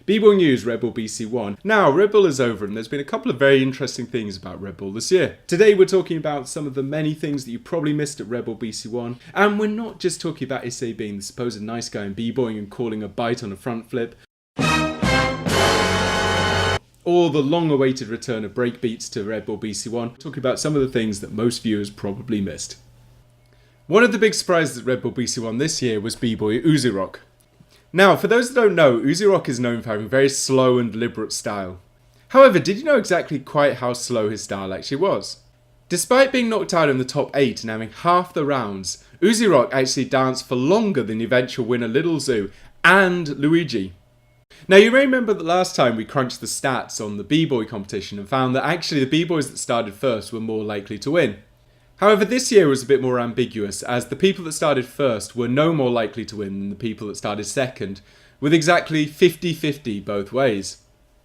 Bboy News, Red Bull BC1. Now, Red Bull is over and there's been a couple of very interesting things about Red Bull this year. Today we're talking about some of the many things that you probably missed at Red Bull BC1. And we're not just talking about Issei being the supposed nice guy and b-boying and calling a bite on a front flip. Or the long-awaited return of breakbeats to Red Bull BC1. Talking about some of the things that most viewers probably missed. One of the big surprises at Red Bull BC1 this year was b-boy Uzee Rock. Now, for those that don't know, Uzee Rock is known for having a very slow and deliberate style. However, did you know exactly quite how slow his style actually was? Despite being knocked out in the top 8 and having half the rounds, Uzee Rock actually danced for longer than the eventual winner Little Zoo and Luigi. Now, you may remember that last time we crunched the stats on the b-boy competition and found that actually the b-boys that started first were more likely to win. However, this year was a bit more ambiguous, as the people that started first were no more likely to win than the people that started second, with exactly 50-50 both ways.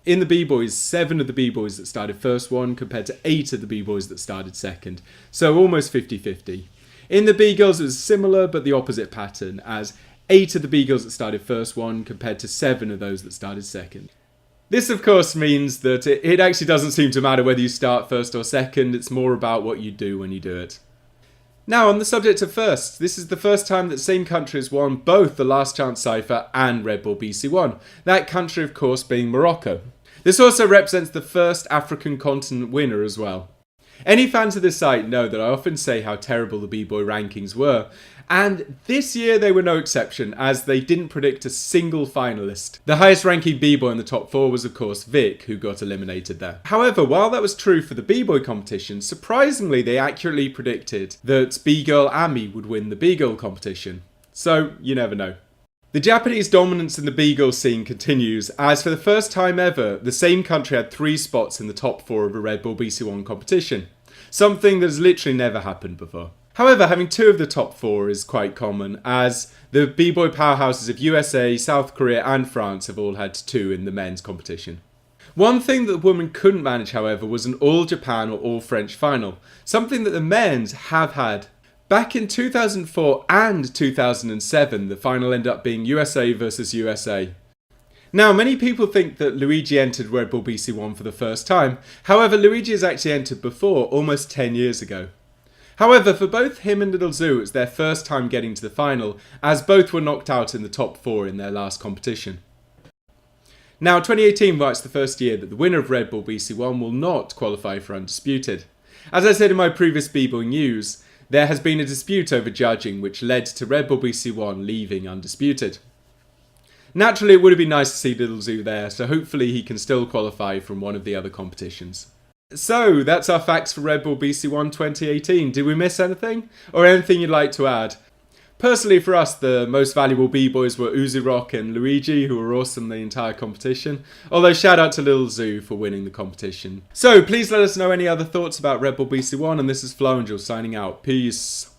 In the b-boys, 7 of the b-boys that started first won, compared to 8 of the b-boys that started second, so almost 50-50. In the b-girls it was similar, but the opposite pattern, as 8 of the b-girls that started first won, compared to 7 of those that started second. This, of course, means that it actually doesn't seem to matter whether you start first or second, it's more about what you do when you do it. Now, on the subject of firsts, this is the first time that the same country has won both the Last Chance Cypher and Red Bull BC1. That country, of course, being Morocco. This also represents the first African continent winner as well. Any fans of this site know that I often say how terrible the b-boy rankings were, and this year they were no exception, as they didn't predict a single finalist. The highest ranking b-boy in the top 4 was of course Vic, who got eliminated there. However, while that was true for the b-boy competition, surprisingly they accurately predicted that b-girl Ami would win the b-girl competition. So, you never know. The Japanese dominance in the b-girl scene continues, as for the first time ever, the same country had 3 spots in the top 4 of a Red Bull BC1 competition. Something that has literally never happened before. However, having 2 of the top 4 is quite common, as the b-boy powerhouses of USA, South Korea and France have all had 2 in the men's competition. One thing that the women couldn't manage, however, was an all-Japan or all-French final, something that the men's have had. Back in 2004 and 2007, the final ended up being USA versus USA. Now, many people think that Luigi entered Red Bull BC1 for the first time. However, Luigi has actually entered before, almost 10 years ago. However, for both him and Little Zoo, it's their first time getting to the final, as both were knocked out in the top 4 in their last competition. Now, 2018 marks the first year that the winner of Red Bull BC1 will not qualify for Undisputed. As I said in my previous Bboy News, there has been a dispute over judging which led to Red Bull BC1 leaving Undisputed. Naturally, it would have been nice to see Little Zoo there, so hopefully he can still qualify from one of the other competitions. So, that's our facts for Red Bull BC1 2018. Did we miss anything? Or anything you'd like to add? Personally, for us, the most valuable b-boys were Uzee Rock and Luigi, who were awesome the entire competition. Although, shout out to Little Zoo for winning the competition. So, please let us know any other thoughts about Red Bull BC1, and this is Flo Angel signing out. Peace.